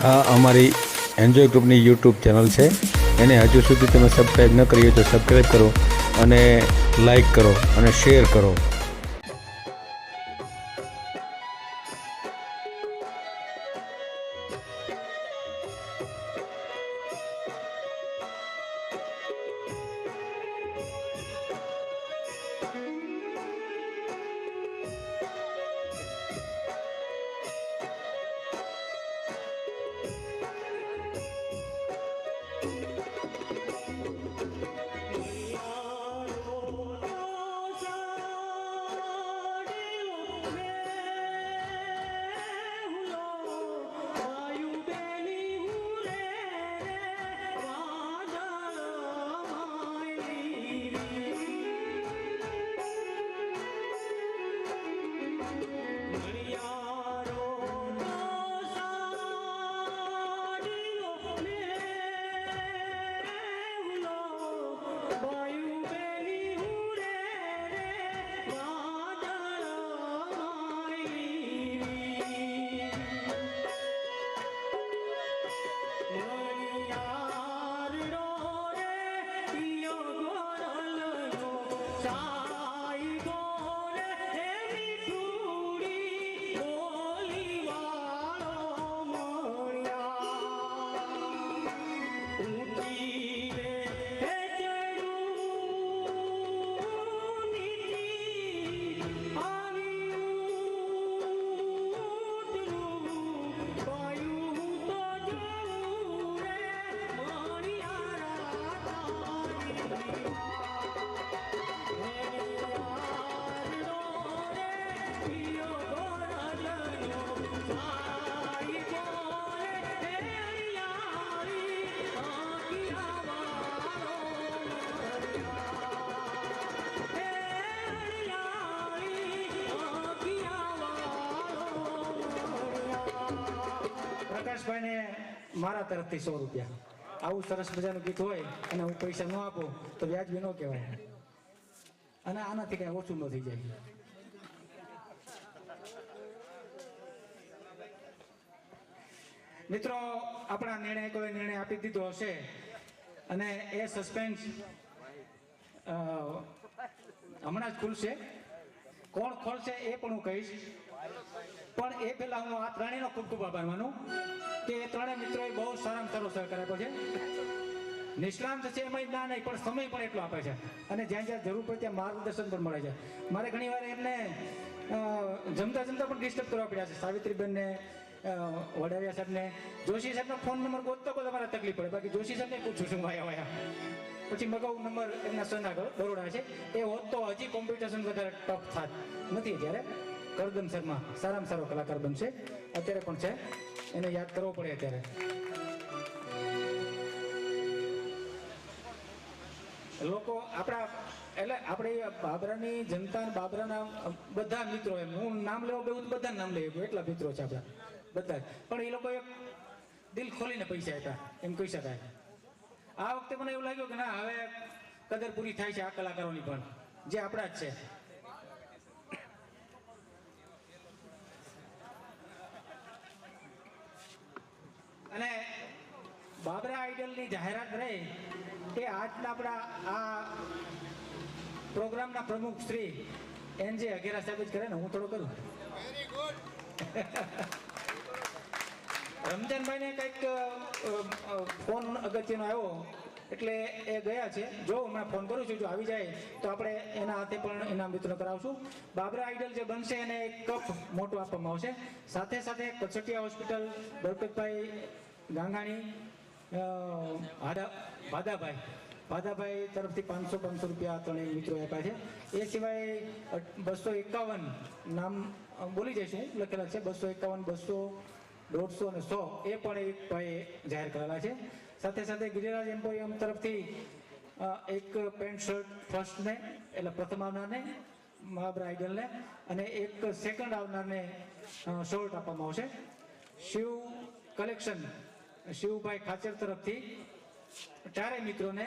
આ અમારી એન્જોય ગ્રુપની યુટ્યુબ ચેનલ છે, એને હજુ સુધી તમે સબસ્ક્રાઈબ ન કરી હોય તો સબસ્ક્રાઈબ કરો અને લાઈક કરો અને શેર કરો. પ્રકાશભાઈ ને મારા તરફથી 100 રૂપિયા. આવું સરસ મજાનું ગીત હોય અને હું પૈસા ન આપું તો વ્યાજબી ન કહેવાય, અને આનાથી કઈ ઓછું ન થઈ જાય. મિત્રો, આપણા નિર્ણાયકોએ નિર્ણય આપી દીધો હશે અને એ સસ્પેન્સ હમણાં જ ખુલશે. કોણ ખોલશે એ પણ હું કહીશ, પણ એ પહેલા હું આ ત્રણેયનો ખૂબ ખૂબ આભાર માનું કે એ ત્રણેય મિત્રોએ બહુ સારામાં સારો સહકાર આપ્યો છે. નિષ્ણાંત છે એમાં ના નહીં, પણ સમય પણ એટલો આપે છે અને જ્યાં જ્યાં જરૂર પડે ત્યાં માર્ગદર્શન પણ મળે છે. મારે ઘણી વાર એમને જમતા જમતા પણ ડિસ્ટર્બ કરવા પડ્યા છે. સાવિત્રીબેનને, વડારિયા સાહેબને, જોશી સાહેબનો ફોન નંબર ગોતતો કોઈ તમારે તકલીફ પડે. બાકી જોશી સાહેબને પૂછું છું વાયા. પછી મગાઉ નંબર એમના સન આગળ બરોડા છે, એ હોત તો હજી કોમ્પિટિશન વધારે ટફ થાત નથી. જ્યારે કરદમ શર્મા સારામાં સારો કલાકાર બનશે, અત્યારે પણ છે, એને યાદ કરવો પડે અત્યારે. લોકો આપણા એટલે આપણે બાબરાની જનતા, બાબરાના બધા મિત્રો, એમ હું નામ લેવા બેવું બધા નામ લઈ એટલા મિત્રો છે આપણા બધા. પણ એ લોકોએ દિલ ખોલીને પૈસા આપ્યા એમ કહી શકાય. આ વખતે મને એવું લાગ્યું કે ના, હવે કદર પૂરી થાય છે આ કલાકારોની પણ, જે આપણા જ છે. અને બાબરા આઈડલની જાહેરાત રહી એ આજના આપણા આ પ્રોગ્રામના પ્રમુખ શ્રી NJ અઘેરા સાહેબ જ કરે ને, હું થોડો કરું. રમજાનભાઈને કંઈક ફોન અગત્યનો આવ્યો એટલે એ ગયા છે. જો હમણાં ફોન કરું છું, જો આવી જાય તો આપણે એના હાથે પણ ઇનામ વિતરણ કરાવશું. બાબરા આઈડલ જે બનશે એને એક કપ મોટો આપવામાં આવશે. સાથે સાથે કચટિયા હોસ્પિટલ, બરકતભાઈ ગાંગાણી, ભાદાભાઈ તરફથી 500 રૂપિયા ત્રણેય મિત્રો આપ્યા છે. એ સિવાય 251 નામ બોલી જઈશું લખેલા છે, 251, 200, 150 અને 100 એ પણ એક ભાઈ જાહેર કરેલા છે. સાથે સાથે ગિરિરાજ એમ્પોરિયમ તરફથી એક પેન્ટ શર્ટ ફર્સ્ટને એટલે પ્રથમ આવનારને, બાબરા આઈડલને, અને એક સેકન્ડ આવનારને શર્ટ આપવામાં આવશે. શિવ કલેક્શન, શિવભાઈ ખાચર તરફથી ચારેય મિત્રોને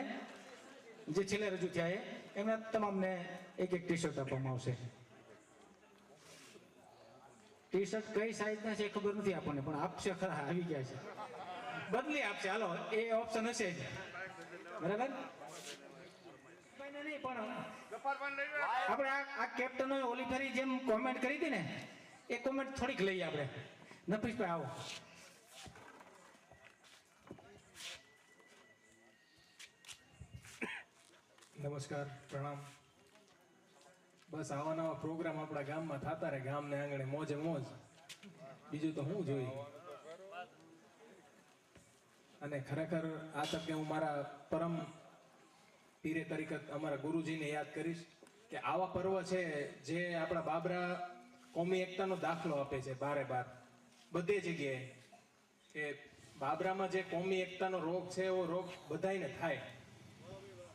જે છેલ્લે રજૂ થયા એમના તમામને એક ટી શર્ટ આપવામાં આવશે. ટી શર્ટ કઈ સાઈઝના છે એ ખબર નથી આપણને, પણ આપશે ખરા, આવી ગયા છે. બદલી આપશે, હાલો એ ઓપ્શન હશે જ, બરાબર. નહીં પણ આપણે આ કેપ્ટનો ઓલી ફેરી જેમ કોમેન્ટ કરી હતી ને, એ કોમેન્ટ થોડીક લઈએ આપણે. નફીસભાઈ આવો. નમસ્કાર, પ્રણામ. બસ આવા નવા પ્રોગ્રામ આપણા ગામમાં થતા રહે, ગામને આંગણે મોજે મોજ, બીજું તો હું જોઈ. અને ખરેખર આ તકે હું મારા પરમ પીરે તરીકે અમારા ગુરુજીને યાદ કરીશ કે આવા પર્વ છે જે આપણા બાબરા કોમી એકતાનો દાખલો આપે છે બારે બાર બધે જગ્યાએ, કે બાબરામાં જે કોમી એકતાનો રોગ છે એવો રોગ બધાયને થાય.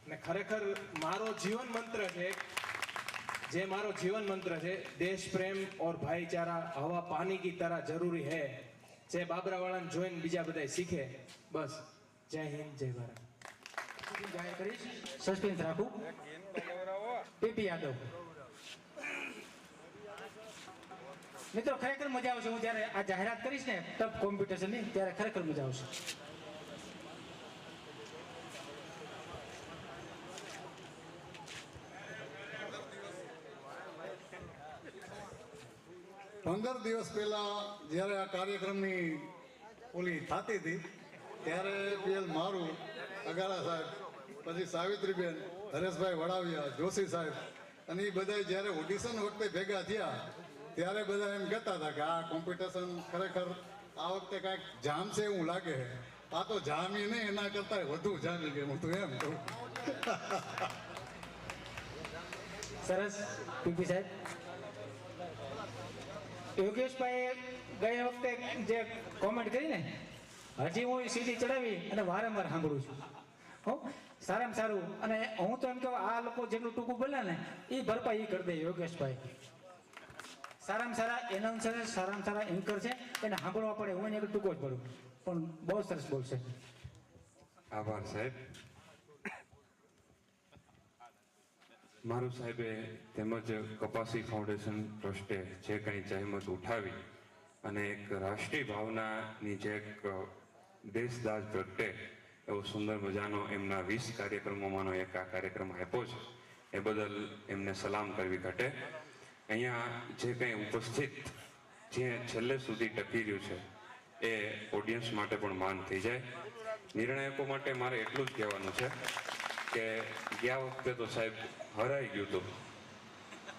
અને ખરેખર મારો જીવન મંત્ર છે, જે મારો જીવન મંત્ર છે, દેશ પ્રેમ और भाईचारा हवा पानी की तरह जरूरी है, જે બાબરા વાળાને જોઈને બીજા બધા શીખે. બસ, જય હિન્દ, જય ભારત. જાહેર કરીશ, સસ્પેન્સ રાખું. પીપી યાદવ. મિત્રો ખરેખર મજા આવશે, હું જ્યારે આ જાહેરાત કરીશ ને ટફ કોમ્પિટિશનની, ત્યારે ખરેખર મજા આવશે. પંદર દિવસ પહેલા જ્યારે આ કાર્યક્રમની ઓલી થતી હતી ત્યારે પેલ મારું અગારા સાહેબ, પછી સાવિત્રીબેન, હરેશભાઈ વડાવિયા, જોશી સાહેબ અને એ બધા જ્યારે ઓડિશન વખતે ભેગા થયા ત્યારે બધા એમ કહેતા હતા કે આ કોમ્પિટિશન ખરેખર આ વખતે કાંઈક જામશે એવું લાગે છે. આ તો જામી નહીં, એના કરતાં વધુ જામી ગયું, હું તો એમ કહું. સરસ પીપી સાહેબ. યોગેશભાઈએ ગઈ વખતે જે કોમેન્ટ કરી ને, હજી હું સીધી ચડાવી અને વારંવાર સાંભળું છું. હો, સારામાં સારું. અને હું તો એમ કહું, આ લોકો જેટલું ટૂંકું બોલે ને એ ભરપાઈ એ કરી દે યોગેશભાઈ. સારામાં સારા એનાઉન્સર, સારામાં સારા એન્કર છે, એને સાંભળવા પડે. હું એને ટૂંકો જ પડું, પણ બહુ સરસ બોલશે. આભાર સાહેબ. મારું સાહેબે તેમજ કપાસી ફાઉન્ડેશન ટ્રસ્ટે જે કંઈ જહેમત ઉઠાવી અને એક રાષ્ટ્રીય ભાવનાની જે એક દેશદાજ પ્રગટે એવો સુંદર મજાનો એમના 20 કાર્યક્રમોમાંનો એક આ કાર્યક્રમ આપ્યો છે, એ બદલ એમને સલામ કરવી ઘટે. અહીંયા જે કંઈ ઉપસ્થિત જે છેલ્લે સુધી ટકી રહ્યું છે એ ઓડિયન્સ માટે પણ માન થઈ જાય. નિર્ણાયકો માટે મારે એટલું જ કહેવાનું છે કે ગયા વખતે તો સાહેબ હરાઈ ગયું હતું,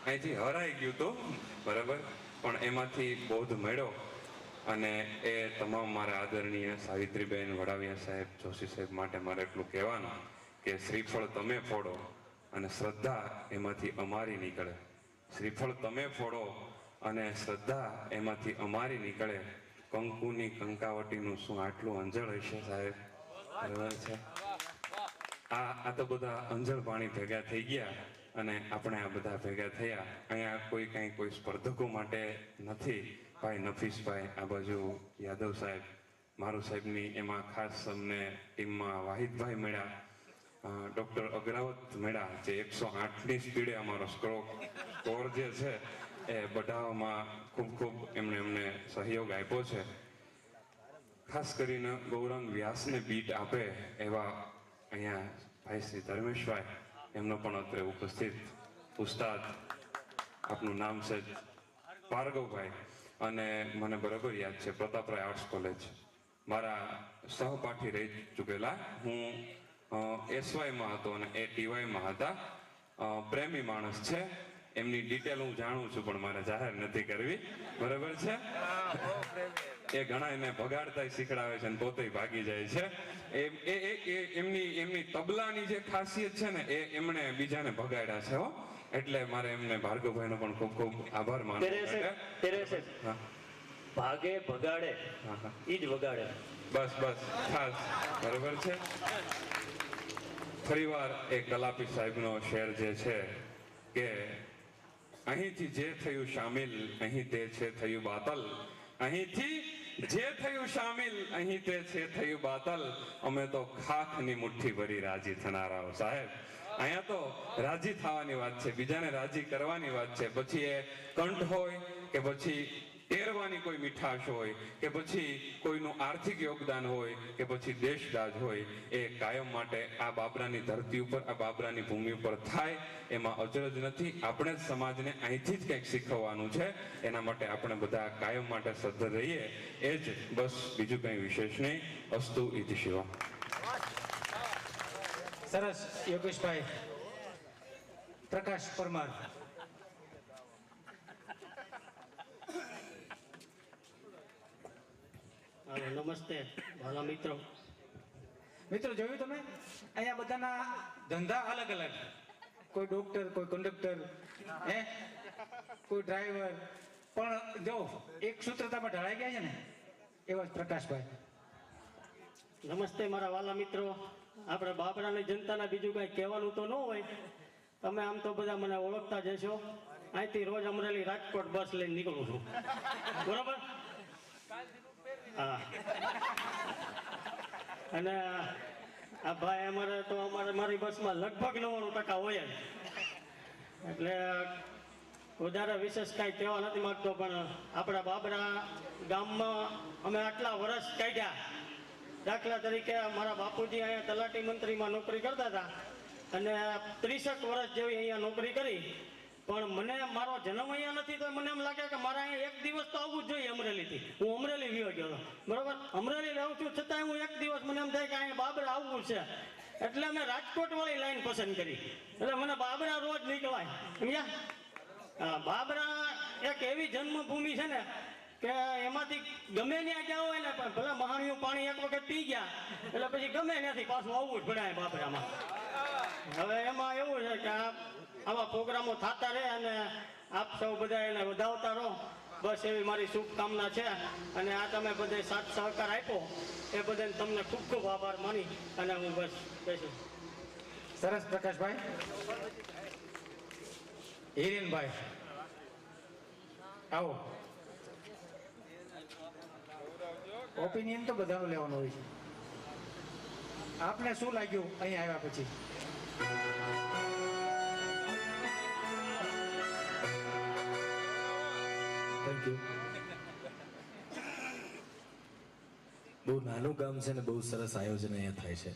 અહીંથી હરાઈ ગયું હતું, બરાબર, પણ એમાંથી બોધ મળ્યો. અને એ તમામ મારા આદરણીય સાવિત્રીબેન, વડાવિયા સાહેબ, જોશી સાહેબ માટે મારે એટલું કહેવાનું કે શ્રીફળ તમે ફોડો અને શ્રદ્ધા એમાંથી અમારી નીકળે. શ્રીફળ તમે ફોડો અને શ્રદ્ધા એમાંથી અમારી નીકળે. કંકુની કંકાવટીનું શું આટલું અંજળ હશે સાહેબ, બરાબર છે. આ તો બધા અંજળ પાણી ભેગા થઈ ગયા અને આપણે આ બધા ભેગા થયા. અહીંયા કોઈ સ્પર્ધકો માટે નથી. ભાઈ નફીસભાઈ, આ બાજુ યાદવ સાહેબ, મારું સાહેબની એમાં ખાસ અમને ટીમમાં વાહિદભાઈ મળ્યા, ડૉક્ટર અગ્રાવત મળ્યા, જે 108ની સ્પીડે અમારો સ્કોર જે છે એ બઢાવવામાં ખૂબ ખૂબ એમને સહયોગ આપ્યો છે. ખાસ કરીને ગૌરંગ વ્યાસને બીટ આપે એવા અહીંયા ભાઈ શ્રી ધર્મેશભાઈ, એમનો પણ અત્રે ઉપસ્થિત ઉસ્તાદ, આપનું નામ છે ભાર્ગવભાઈ, અને મને બરાબર યાદ છે પ્રતાપરાય આર્ટ્સ કોલેજ મારા સહપાઠી રહી ચૂકેલા. હું એસવાયમાં હતો અને એ ટીવાયમાં હતા. પ્રેમી માણસ છે, એમની ડિટેલ હું જાણું છું પણ મારે જાહેર નથી કરવી, બરાબર છે. એ ઘણા એને ભગાડતા શીખડાવે છે અને પોતે ભાગી જાય છે. એમની તબલાની જે ખાસિયત છે ને એ એમણે બીજાને ભગાડ્યા છે. હો, એટલે મારે એમને ભાર્ગવભાઈનો પણ ખૂબ ખૂબ આભાર માનવો છે. ભાગે ભગાડે ઈ જ વગાડે. બસ ખાસ, બરાબર છે. ફરીવાર એ કલાપી સાહેબનો શેર જે છે કે અહીંથી જે થયું શામિલ, અહીં તે છે થયું બાતલ. અહીંથી જે થયું શામિલ, અહીં તે છે થયું બાતલ. અમે તો ખાખની મુઠ્ઠી ભરી રાજી થનારાઓ સાહેબ. અહીંયા તો રાજી થવાની વાત છે, બીજાને રાજી કરવાની વાત છે. પછી એ કંઠ હોય કે પછી ટેરવાની કોઈ મીઠાશ હોય કે પછી કોઈનું આર્થિક યોગદાન હોય કે પછી દેશદાજ હોય, એ કાયમ માટે આ બાબરાની ધરતી ઉપર, આ બાબરાની ભૂમિ ઉપર થાય એમાં અચરજ નથી. આપણે જ સમાજને અહીંથી જ કંઈક શીખવવાનું છે. એના માટે આપણે બધા કાયમ માટે સદ્ધર રહીએ, એ જ બસ, બીજું કંઈ વિશેષ નહીં. અસ્તુ ઇતિ શિવા. સરસ યોગેશભાઈ. પ્રકાશ પરમાર. હાલો, નમસ્તે ભાલા મિત્રો. મિત્રો જોયું તમે, અહીંયા બધાના ધંધા અલગ અલગ. કોઈ ડોક્ટર, કોઈ કંડક્ટર, હે કોઈ ડ્રાઈવર, પણ જો એક સૂત્રતામાં ઢળાઈ ગયા છે ને, એવા જ પ્રકાશભાઈ. નમસ્તે મારા વાલા મિત્રો. આપણે બાબરાની જનતાને બીજું કાંઈ કહેવાનું તો ન હોય. તમે આમ તો બધા મને ઓળખતા જ હશો. અહીંથી રોજ અમરેલી રાજકોટ બસ લઈને નીકળું છું, બરોબર? હા. અને આ ભાઈ અમારે મારી બસમાં લગભગ 99% હોય જ. એટલે વધારે વિશેષ કાંઈ કહેવા નથી માંગતો, પણ આપણા બાબરા ગામમાં અમે આટલા વર્ષ કાઢ્યા. દાખલા તરીકે મારા બાપુજી અહીંયા તલાટી મંત્રીમાં નોકરી કરતા હતા અને 30 વર્ષ જેવી અહીંયા નોકરી કરી. પણ મને મારો જન્મ અહીંયા નથી તો મને એમ લાગે કે મારે અહીંયા એક દિવસ તો આવવું જ જોઈએ અમરેલીથી. હું અમરેલી વિયો ગયો હતો, બરોબર? અમરેલી રહું છું છતાં હું એક દિવસ મને એમ થાય કે અહીંયા બાબરા આવવું છે. એટલે મેં રાજકોટ વાળી લાઈન પસંદ કરી. એટલે મને બાબરા રોજ નીકળાય, સમજ્યા? હા, બાબરા એક એવી જન્મભૂમિ છે ને કે એમાંથી ગમે ત્યાં ગયા હોય ને, પણ ભલે મહાણીયું પાણી એક વખત પી ગયા એટલે પછી ગમે ત્યાંથી પાછું આવવું જ પડે બાબરામાં. હવે એમાં એવું છે કે આવા પ્રોગ્રામો થતા રહે અને આપ સૌ બધા એને વધાવતા રહો, બસ એવી મારી શુભકામના છે. અને આ તમે બધે સાથ સહકાર આપ્યો એ બધાને તમને ખૂબ ખૂબ આભાર માની અને હું બસ બેસું. સરસ પ્રકાશભાઈ. હિરેનભાઈ આવો. ઓપિનિયન તો બધાનું લેવાનું હોય છે. આપને શું લાગ્યું અહીં આવ્યા પછી? Thank you. બહુ નાનું ગામ છે ને બહુ સરસ આયોજન અહીંયા થાય છે.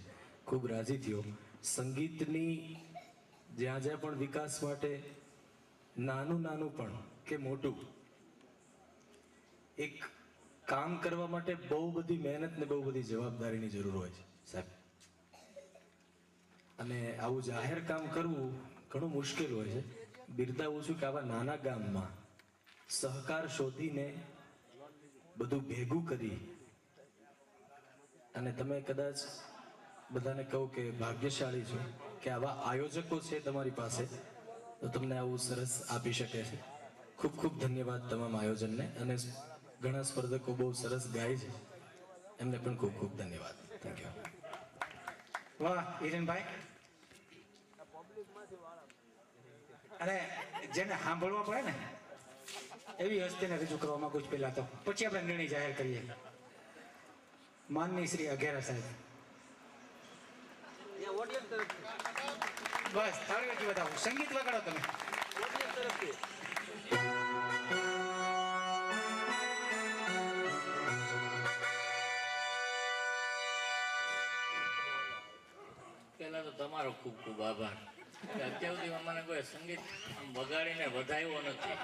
ખૂબ રાજી થયો. સંગીતની જ્યાં જ્યાં પણ વિકાસ માટે નાનું નાનું પણ કે મોટું એક કામ કરવા માટે બહુ બધી મહેનત ને બહુ બધી જવાબદારીની જરૂર હોય છે સાહેબ. અને આવું જાહેર કામ કરવું ઘણું મુશ્કેલ હોય છે. બિરદાવું છું કે આવા નાના ગામમાં સહકાર શોધીને બધું ભેગું કરી અને તમે કદાચ બધાને કહો કે ભાગ્યશાળી છો કે આવા આયોજકો છે તમારી પાસે, તો તમને આવું સરસ આપી શકે છે. ખૂબ ખૂબ ધન્યવાદ તમામ આયોજનને. અને ઘણા સ્પર્ધકો બહુ સરસ ગાય છે, એમને પણ ખૂબ ખૂબ ધન્યવાદ. Thank you. વાહ હિરેનભાઈ. અને જેને સાંભળવા પડે ને એવી હસ્તીને રજૂ કરવા માંગુ છું પહેલા તો, પછી આપણે નિર્ણય જાહેર કરીએ. માનની શ્રી અઘેરા સાહેબ. બસ તાળીઓથી બતાવો. સંગીત વગાડો તમે. પહેલા તો તમારો ખૂબ ખૂબ આભાર. અત્યાર સુધી મને કોઈ સંગીત આમ વગાડીને વધાવ્યો નથી.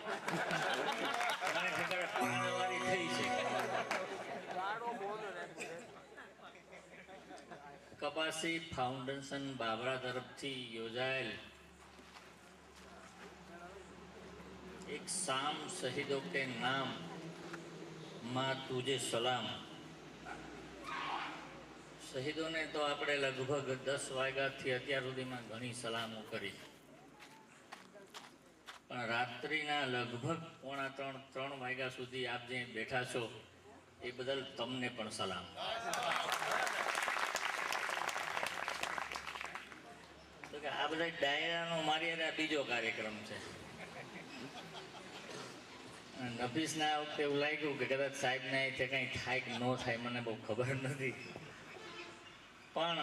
મને ઠેકાણે પાણીવાળી થઈ છે. કપાસી ફાઉન્ડેશન બાબરા તરફથી યોજાયેલ એક શામ શહીદો કે નામ માં તુજે સલામ. શહીદોને તો આપણે લગભગ 10 વાગ્યાથી અત્યાર સુધીમાં ઘણી સલામો કરી, પણ રાત્રિના લગભગ 2:45-3 વાગ્યા સુધી આપ જે બેઠા છો એ બદલ તમને પણ સલામ. તો કે આ બધા ડાયરાનો મારી હારે બીજો કાર્યક્રમ છે. નફીસને આ વખતે એવું લાગ્યું કે કદાચ સાહેબને અહીંથી કંઈ થાય કે ન થાય મને બહુ ખબર નથી, પણ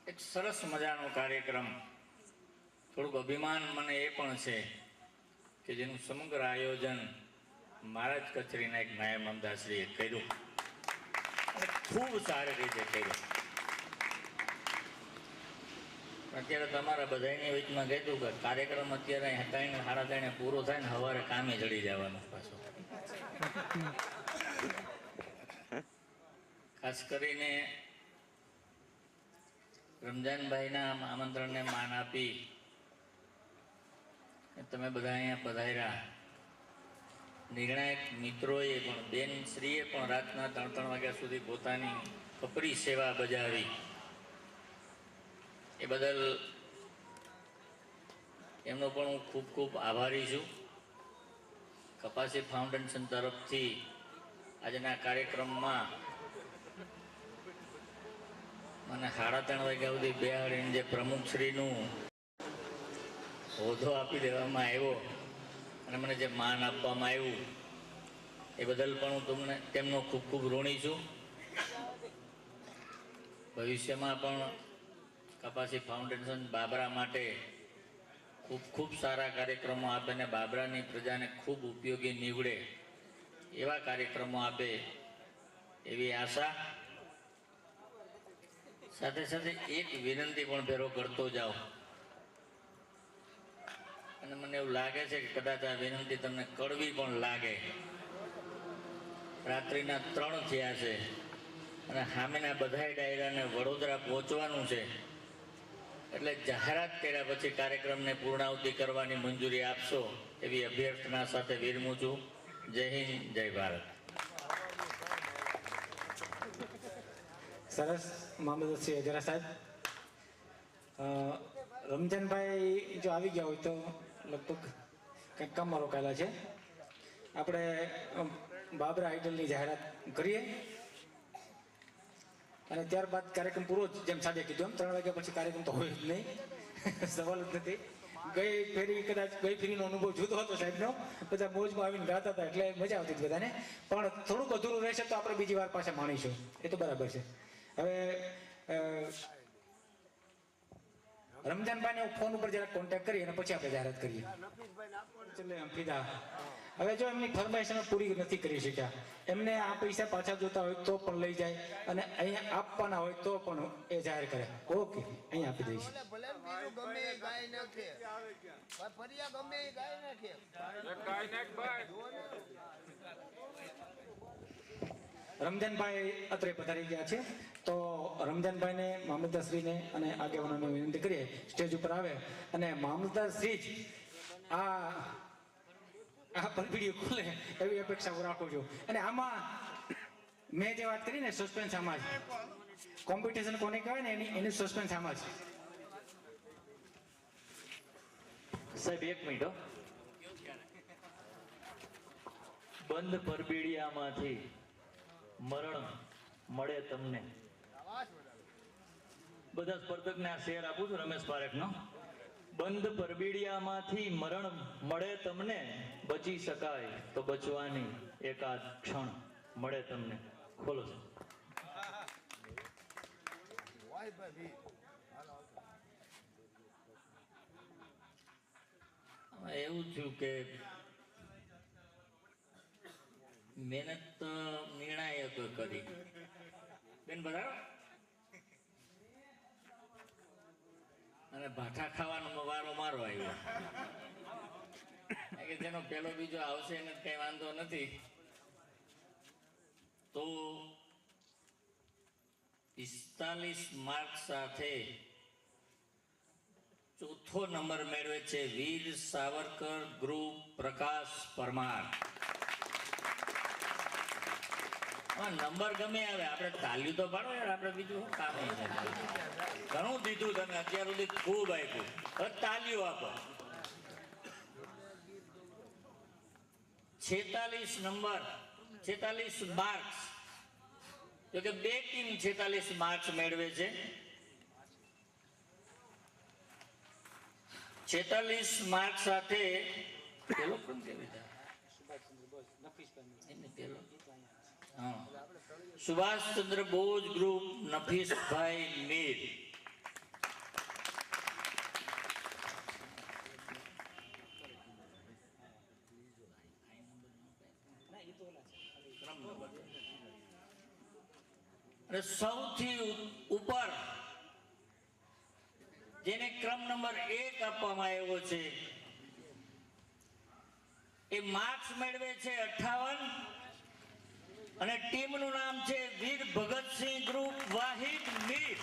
એક સરસ મજાનો કાર્યક્રમ. થોડુંક અભિમાન મને એ પણ છે કે જેનું સમગ્ર આયોજન મારા જ કચેરીના એક નાયબ મામલતદારશ્રીએ કર્યું અને ખૂબ સારી રીતે કર્યું. અત્યારે તમારા બધાની વચમાં કીધું કે કાર્યક્રમ અત્યારે 3:30 પૂરો થાય ને સવારે કામે ચડી જવાનું પાછો. ખાસ કરીને રમજાનભાઈના આમંત્રણને માન આપી તમે બધા અહીંયા પધાર્યા. નિર્ણાયક મિત્રોએ પણ બેન શ્રીએ પણ રાતના 3 વાગ્યા સુધી પોતાની કપરી સેવા બજાવી. એ બદલ એમનો પણ હું ખૂબ ખૂબ આભારી છું. કપાસી ફાઉન્ડેશન તરફથી આજના કાર્યક્રમમાં મને 3:30 વાગ્યા સુધી બેહાડીને જે પ્રમુખશ્રીનું હોદ્દો આપી દેવામાં આવ્યો અને મને જે માન આપવામાં આવ્યું એ બદલ પણ હું તેમનો ખૂબ ખૂબ ઋણી છું. ભવિષ્યમાં પણ કપાસી ફાઉન્ડેશન બાબરા માટે ખૂબ ખૂબ સારા કાર્યક્રમો આપે અને બાબરાની પ્રજાને ખૂબ ઉપયોગી નીવડે એવા કાર્યક્રમો આપે એવી આશા. સાથે સાથે એક વિનંતી પણ ભેરો કરતો જાઓ અને મને એવું લાગે છે કે કદાચ આ વિનંતી તમને કડવી પણ લાગે. રાત્રિના 3 થયા છે અને સામેના બધાય ડાયરાને વડોદરા પહોંચવાનું છે એટલે જાહેરાત કર્યા પછી કાર્યક્રમને પૂર્ણાહુતિ કરવાની મંજૂરી આપશો એવી અભ્યર્થના સાથે વિરમું છું. જય હિન્દ, જય ભારત. સરસ મામલતદારશ્રી અજરા સાહેબ. રમજાનભાઈ જો આવી ગયા હોય તો લગભગ કંઈક કામમાં રોકાયેલા છે. આપણે બાબરા આઇડલની જાહેરાત કરીએ અને ત્યારબાદ કાર્યક્રમ પૂરો જ, જેમ સાહેબે કીધું એમ 3 વાગ્યા પછી કાર્યક્રમ તો હોય જ નહીં, સવાલ જ નથી. ગઈ ફેરીનો અનુભવ જુદો હતો સાહેબનો, બધા મોજમાં આવીને ગાતા હતા એટલે મજા આવતી હતી બધાને. પણ થોડુંક અધૂરું રહેશે તો આપણે બીજી વાર પાછા માણીશું, એ તો બરાબર છે. હવે રમજાનભાઈને ફોન ઉપર જરા કોન્ટેક્ટ કરી અને પછી આપણે જાહેરાત કરીએ. ફિદા હવે જો એમની ફરમાઈશ અમે પૂરી નથી કરી શક્યા, એમને આ પૈસા પાછા જોતા હોય તો પણ લઈ જાય અને અહીંયા આપવાના હોય તો પણ એ જાહેર કરે. ઓકે, અહીંયા આપી દઈશ. રમજાનભાઈ અત્રે પધારી ગયા છે તો રમજાનભાઈને, મામલતદારશ્રીને અને આગેવાનોને વિનંતી કરીએ સ્ટેજ ઉપર આવે અને મામલતદારશ્રી જ આ પરબીડીઓ ખોલે એવી અપેક્ષા હું રાખું છું. અને આમાં મેં જે વાત કરી ને સસ્પેન્સ આમાં જ, કોમ્પિટિશન કોને કહેવાય ને એની સસ્પેન્સ આમાં જ. સાહેબ 1 મિનિટ હો. બંધ પરબીડિયામાંથી મરણ મળે તમને. બધા સ્પર્ધકને આ શેર આપું છું રમેશ પારેખનો. બંધ પરબીડિયામાંથી મરણ મળે તમને, બચી શકાય તો બચવાની એકાદ ક્ષણ મળે તમને. ખોલો છો. એવું થયું કે મહેનત નિર્ણાયક કરી. બેન બધારો અને ભાઠા ખાવાનો વારો મારો આવ્યો કે જેનો પેલો બીજો આવશે એને કઈ વાંધો નથી. તો 45 માર્ક સાથે 4થો નંબર મેળવે છે વીર સાવરકર ગ્રુપ પ્રકાશ પરમાર. નંબર ગમે આવે, આપણે તાલ્યું તો પાડો યાર, આપણે બીજું કામ નહીં. ઘણું દીધું તમે અત્યાર સુધી, ખૂબ આપ્યું, હવે તાલ્યું આપો. 46 નંબર, 46 માર્ક્સ, જો કે 2 ટીમ 46 માર્ક્સ મેળવે છે. 46 માર્ક સાથે પેલો કોણ કહેવાય? સુભાષચંદ્ર બોઝ ગ્રુપ નફીસભાઈ મીર. અને સૌથી ઉપર જેને ક્રમ નંબર 1 આપવામાં આવ્યો છે એ માર્ક્સ મેળવે છે 58 અને ટીમનું નામ છે વીર ભગતસિંહ ગ્રુપ વાહિદ મીર.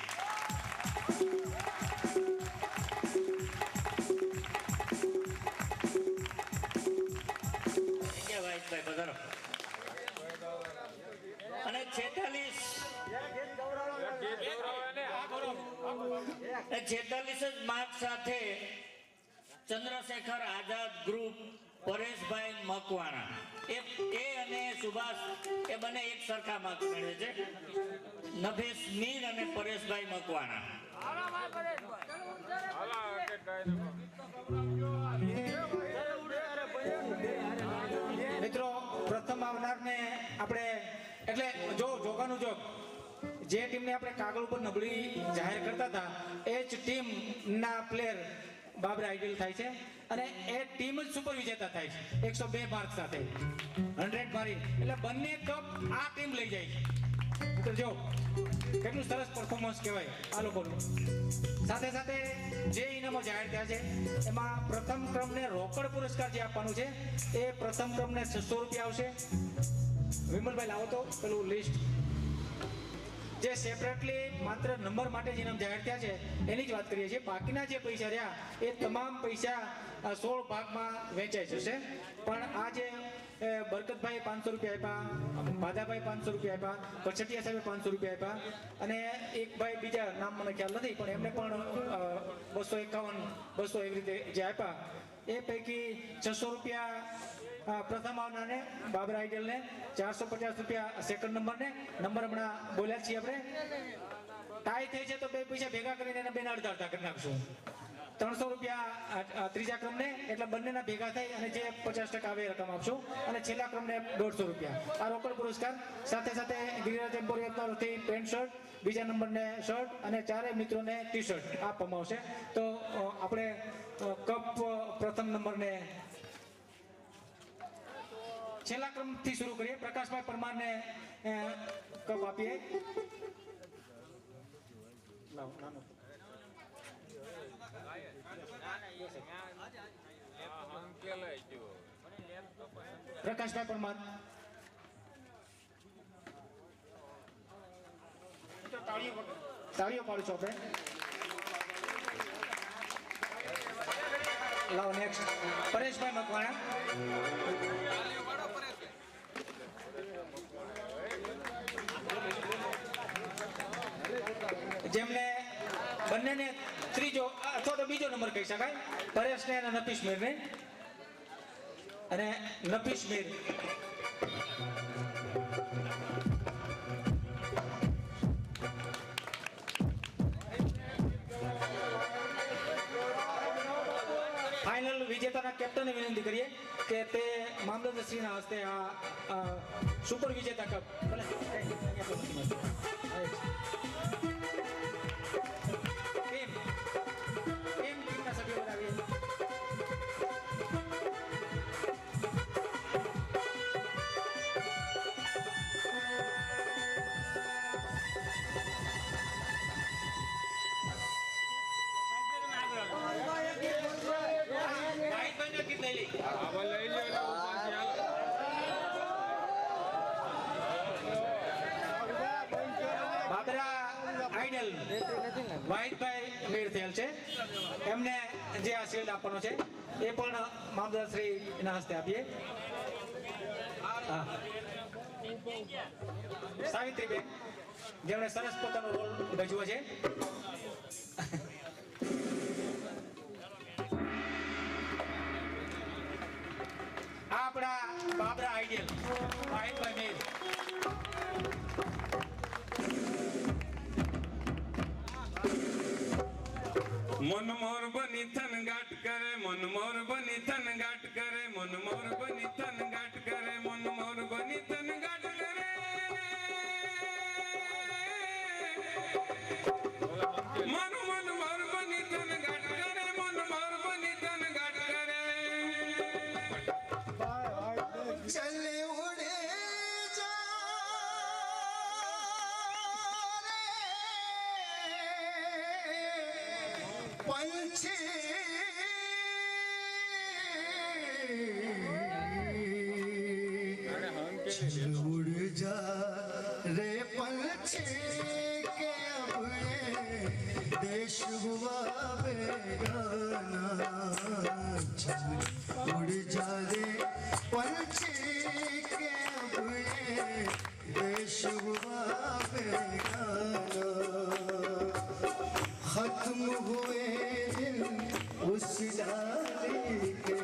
વાહિદભાઈ પધારો. અને 46 જ માર્ક સાથે ચંદ્રશેખર આઝાદ ગ્રુપ પરેશભાઈ મકવાણા એ અને સુભાષ એ બંને એક સરખા માર્ક મેળવે છે. નભેશ મીર અને પરેશભાઈ મકવાણા. મિત્રો પ્રથમ આવનારને આપણે એટલે જો જોગાનું જોગ જે ટીમને આપણે કાગળ ઉપર નબળી જાહેર કરતા હતા એ જ ટીમના પ્લેયર બાબરા આઈડિયલ થાય છે અને એ ટીમ જ સુપર વિજેતા થાય છે 102 માર્ક સાથે 100 મારી એટલે બંને કપ આ ટીમ લઈ જાય છે. મિત્રો જો કેટલું સરસ પરફોર્મન્સ કહેવાય આ લોકોનું. સાથે સાથે જે ઇનામો જાહેર થયા છે એમાં પ્રથમ ક્રમને રોકડ પુરસ્કાર જે આપવાનું છે એ પ્રથમ ક્રમને 600 રૂપિયા આવશે. વિમલભાઈ લાવો તો પેલું લિસ્ટ જે સેપરેટલી માત્ર નંબર માટે જે ઇનામ જાહેર થયા છે એની જ વાત કરીએ છીએ. બાકીના જે પૈસા રહ્યા એ તમામ પૈસા 16 ભાગમાં વેચાઈ જશે. પણ આ જે બરકતભાઈ 500 રૂપિયા આપ્યા, ભાદાભાઈ 500 રૂપિયા આપ્યા, કચટિયા સાહેબે 500 રૂપિયા આપ્યા અને એક ભાઈ બીજા નામ મને ખ્યાલ નથી પણ એમને પણ 251 200 એવી રીતે જે આપ્યા એ પૈકી 600 રૂપિયા પ્રથમ આવનારને બાબરા આઈડિયલને, 450 રૂપિયા સેકન્ડ નંબરને. નંબર હમણાં બોલ્યા છીએ આપણે. ટાઈ થઈ છે તો બે પૈસા ભેગા કરીને એને બેન અડધા કરી નાખશું. 300 રૂપિયા ત્રીજા ક્રમને એટલે બંનેના ભેગા થઈ અને જે 50% આવે એ રકમ આપશું અને છેલ્લા ક્રમને 150 રૂપિયા આ રોકડ પુરસ્કાર. સાથે સાથે ગિરિરાજ એમ્પોરિયમ તરફથી પેન્ટ શર્ટ, બીજા નંબરને શર્ટ અને ચારેય મિત્રોને ટી શર્ટ આપવામાં આવશે. તો આપણે કપ પ્રથમ નંબરને છેલ્લા ક્રમથી શરૂ કરીએ. પ્રકાશભાઈ પરમારને કપ આપીએ. પ્રકાશભાઈ પરમાર તાળીઓ પાડશો આપણે. લાવો નેક્સ્ટ પરેશભાઈ મકવાણા. જેમને બંનેને ત્રીજો અથવા તો બીજો નંબર કહી શકાય, પરેશને અને નફીસ મીરને. અને નફીસ મીર ફાઇનલ વિજેતાના કેપ્ટનને વિનંતી કરીએ કે તે મામલતદારશ્રીના હસ્તે આ સુપર વિજેતા કપ વાહિદભાઈ મેળ થયેલ છે. એમને જે આ શિલ્ડ આપવાનો છે એ પણ મામલતદારશ્રીના હસ્તે આપીએ. સાવિત્રીબેન જેમણે સરસ પોતાનો રોલ ભજવ્યો છે. આ આપણા બાબરા આઈડિયલ વાહિદભાઈ મેળ. મન મોર બની થન ગાટ કરે, મન મોર બની થન ગાટ કરે, મન મોર બની થન ગાટ કરે, મન મોર બની થન ગાટ કરે. મન મોર બની થન ગાટ કરે, મન મોર બની થન ગાટ કરે. ચલે ઉડે જા पंछी चल उड़ जा रे पंछी के अब ये देश हुआ बेगाना चल उड़ जा रे पंछी के अब ये देश हुआ बेगाना खत्म हुए दिन उस डाली के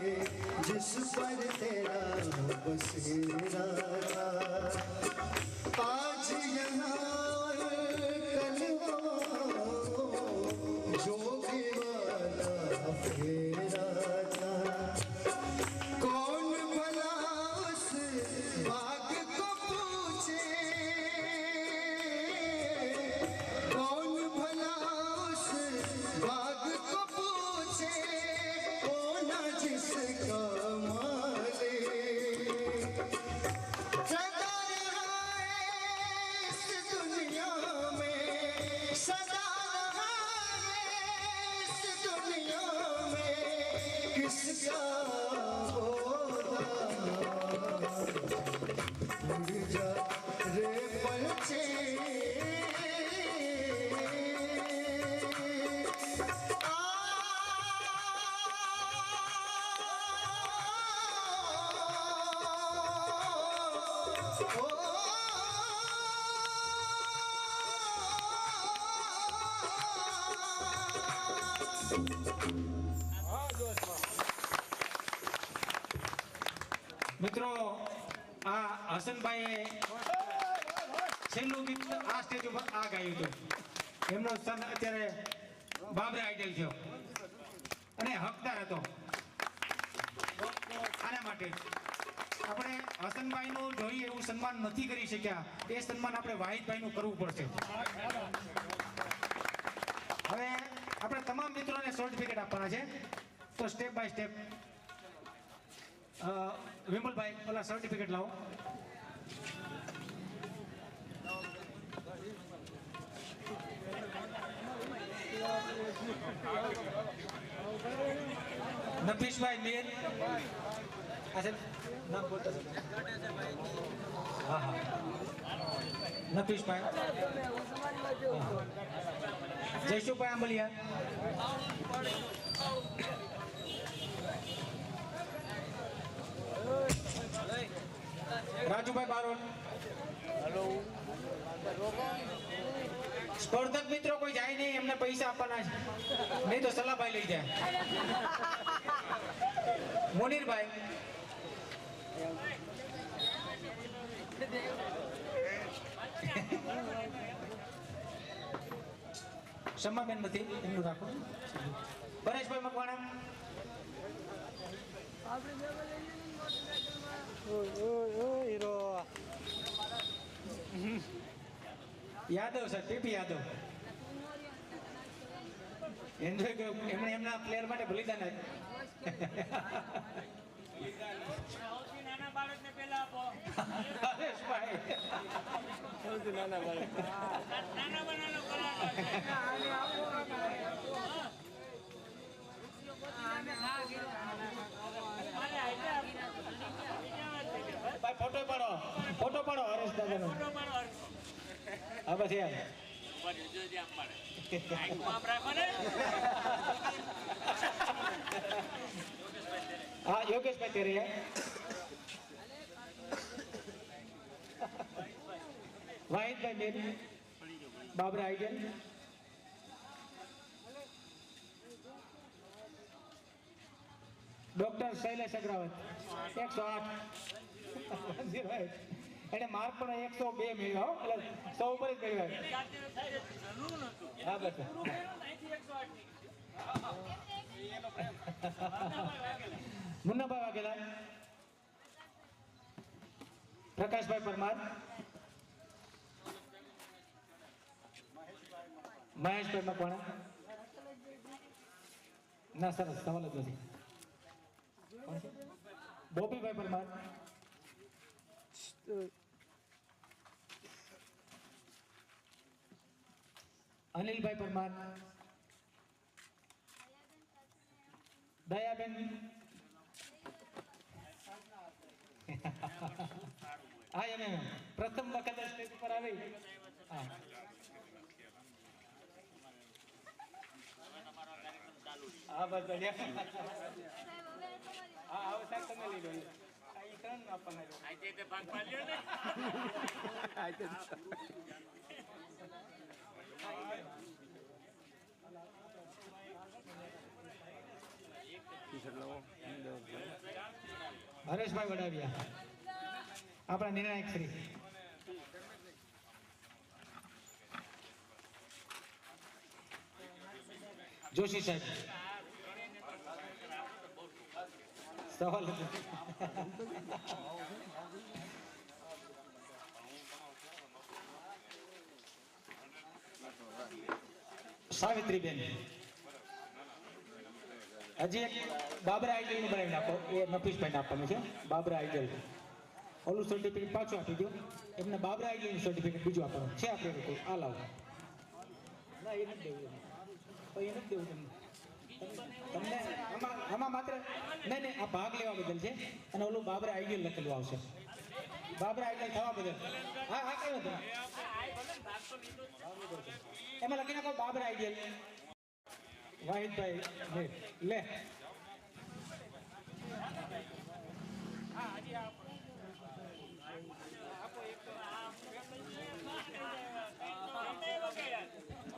जिस पर तेरा बसेरा था आज यहाँ कल जो भी वाला फेरा था कौन भला उस बाग को पूछे कौन भला उस बाग को पूछे ओ ना जिसका माले सदा रहा इस दुनिया में सदा रहा इस दुनिया में किसका होगा उड़ जा रे पंछी મિત્રો આ હસનભાઈએ છેલ્લું ગીત આ સ્ટેજ ઉપર આ ગાયું હતું એમનો સન અત્યારે બાબરા આઈડલ થયો અને હકદાર હતો આના માટે આપણે હસનભાઈનું જોઈએ એવું સન્માન નથી કરી શક્યા એ સન્માન આપણે વાહિદભાઈનું કરવું પડશે હવે આપણે તમામ મિત્રોને સર્ટિફિકેટ આપવાના છે તો સ્ટેપ બાય સ્ટેપ વિમલભાઈ ઓલા સર્ટિફિકેટ લાવો નફીસભાઈ મેર અચ્છા નામ બોલતા હા હા નફીસભાઈ જયશુભાઈ આંબલિયા રાજુભાઈ બારોટ હેલો સ્પર્ધક મિત્રો કોઈ જાય નહીં એમને પૈસા આપવાના છે નહીં તો સલાહભાઈ લઈ જાય મુનીરભાઈ શમાબેન નથી એમનું રાખો Pareshbhai Makwana Yadav sir TP Yadav enjoy કર્યો એમણે એમના પ્લેયર માટે બલિદાન સૌથી નાના બાળકને પહેલા આપો હરેશભાઈ સૌથી નાના બાળક નાના બનાનો ભાઈ ફોટો પાડો હરેશ દાદાનો હા બસ યાર હા યોગેશભાઈ તેરે વાહિદભાઈ બેન બાબરા આઈડલ ડોક્ટર શૈલેષ અગ્રવાલ 108 એને માર્ક પણ 102 મેળવ્યા એટલે 100 ઉપર જ મેળવ્યા હા બસ મુન્નાભાઈ વાઘેલા પ્રકાશભાઈ પરમાર મહેશભાઈ મકવાણા ના સરસ સવાલ જ નથી બોપીભાઈ પરમાર અનિલભાઈ પરમાર દયાબેન હા એમ પ્રથમ વખત સ્ટેજ પર આવી હા હા બસ બઢિયા હા આવો સાહેબ તમે લઈ લો અહીં ત્રણ આપવાના હરેશભાઈ વડાવિયા આપણા નિર્ણાયક શ્રી જોશી સાહેબ સવાલ હતો. સાવિત્રીબેન હજી એક બાબરા આઈડલ નું બનાવી નાખો એ નફીસભાઈને આપવાનું છે બાબરા આઈડલ ઓલું સર્ટિફિકેટ પાછું આપી દો એમને બાબરા આઈડલ નું સર્ટિફિકેટ બીજું આપવાનું છે આપણે લોકો આ લાવો ના એ નથી દેવું એ નથી દેવું તમને આમાં માત્ર નહીં આ ભાગ લેવા બદલ છે અને ઓલું બાબરા આઈડલ લખેલું આવશે બાબરા આઈડલ થવા બદલ હા હા કઈ નથી એમાં લખી નાખો બાબરા આઈડલ વાહિદભાઈ લે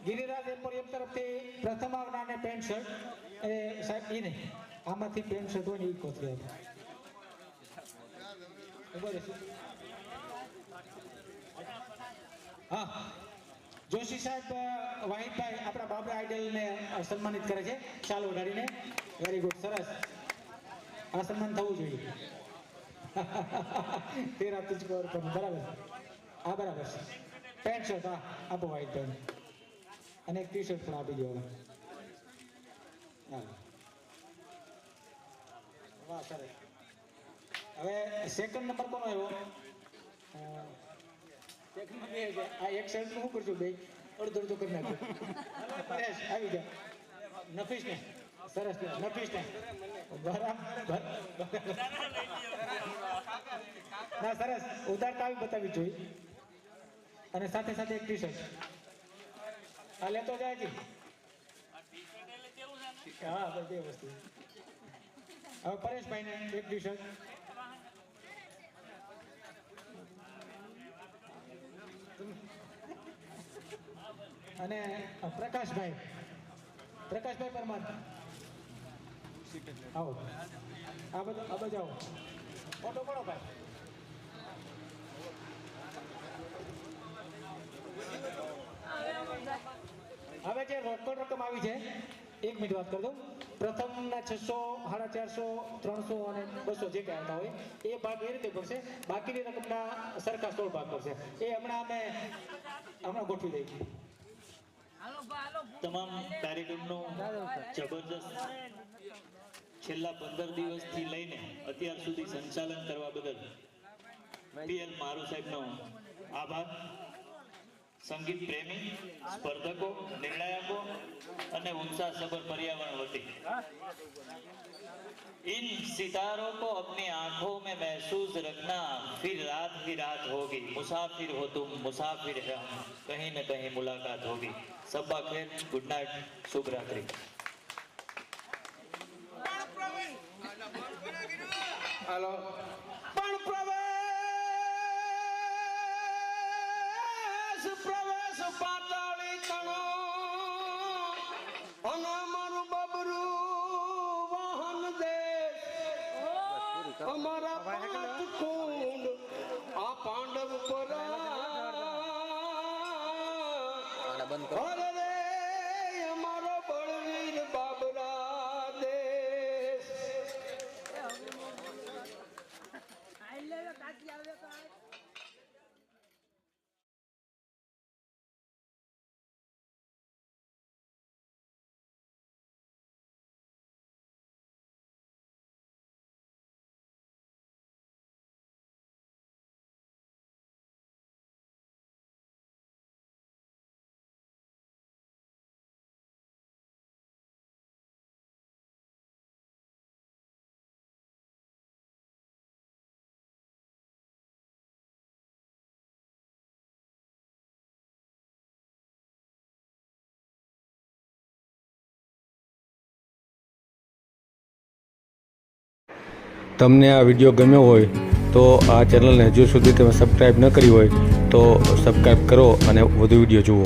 ગિરિરાજ એમ્પોરિયમ તરફથી પ્રથમ આવનારને પેન્ટ શર્ટ એ સાહેબ એ નહીં આમાંથી પેન્ટ શર્ટ હોય ને એ કોથળી હા જોશી સાહેબ વાહિદભાઈ આપણા બાબરા આઈડલને સન્માનિત કરે છે ચાલ ઓઢાડીને વેરી ગુડ સરસ આ સન્માન થવું જોઈએ તેરા તુજકો અર્પણ બરાબર હા બરાબર છે પેન્ટ શર્ટ હા આપો વાહિદભાઈ અને એક ટી શર્ટ પણ આપી દો વાહ સરસ હવે સેકન્ડ નંબર કોનો આવ્યો આ એક સાઈડ શું કરશું બે અડધો અડધો કરી નાખ્યું પરેશ આવી ગયા નફીસ ને સરસ નફીસ ને બરાબર ના સરસ ઉધારતા આવી બતાવી જોઈએ અને સાથે સાથે એક ટી શર્ટ આ લેતો જાય છે હા બધી વસ્તુ હવે પરેશભાઈ ને એક ટી શર્ટ અને પ્રકાશભાઈ પરમાર આવો આ બધું આવો ફોટો પડો ભાઈ હવે જે રોકડ રકમ આવી છે 1 મિનિટ વાત કરી દઉં પ્રથમના 600 450 300 અને 200 જે કાંઈ આવતા હોય એ ભાગ એ રીતે પડશે બાકીની રકમના સરખા 16 ભાગ પડશે એ હમણાં ગોઠવી દઈએ તમામ કાર્યક્રમનો જબરજસ્ત છેલ્લા 15 દિવસથી લઈને અત્યાર સુધી સંચાલન કરવા બદલ પીએલ મારુ સાહેબનો આભાર સંગીત પ્રેમી સ્પર્ધકો નિર્ણાયકો અને उत्साहसभर पर्यावरण वती इन सितारों को अपनी आंखों में महसूस रखना फिर रात ही रात होगी मुसाफिर हो तुम मुसाफिर है हम कहीं न कहीं मुलाकात होगी सबा खैर गुड नाइट शुभ रात्रि हेलो પ્રવેશ પાતાળી કણો અને અમારું બબરું વાહન દે અમારા પાંચ કુંડ આ પાંડવ પર તમને આ વિડીયો ગમ્યો હોય તો આ ચેનલને હજુ સુધી તમે સબસ્ક્રાઈબ ન કરી હોય તો સબસ્ક્રાઈબ કરો અને વધુ વિડીયો જુઓ.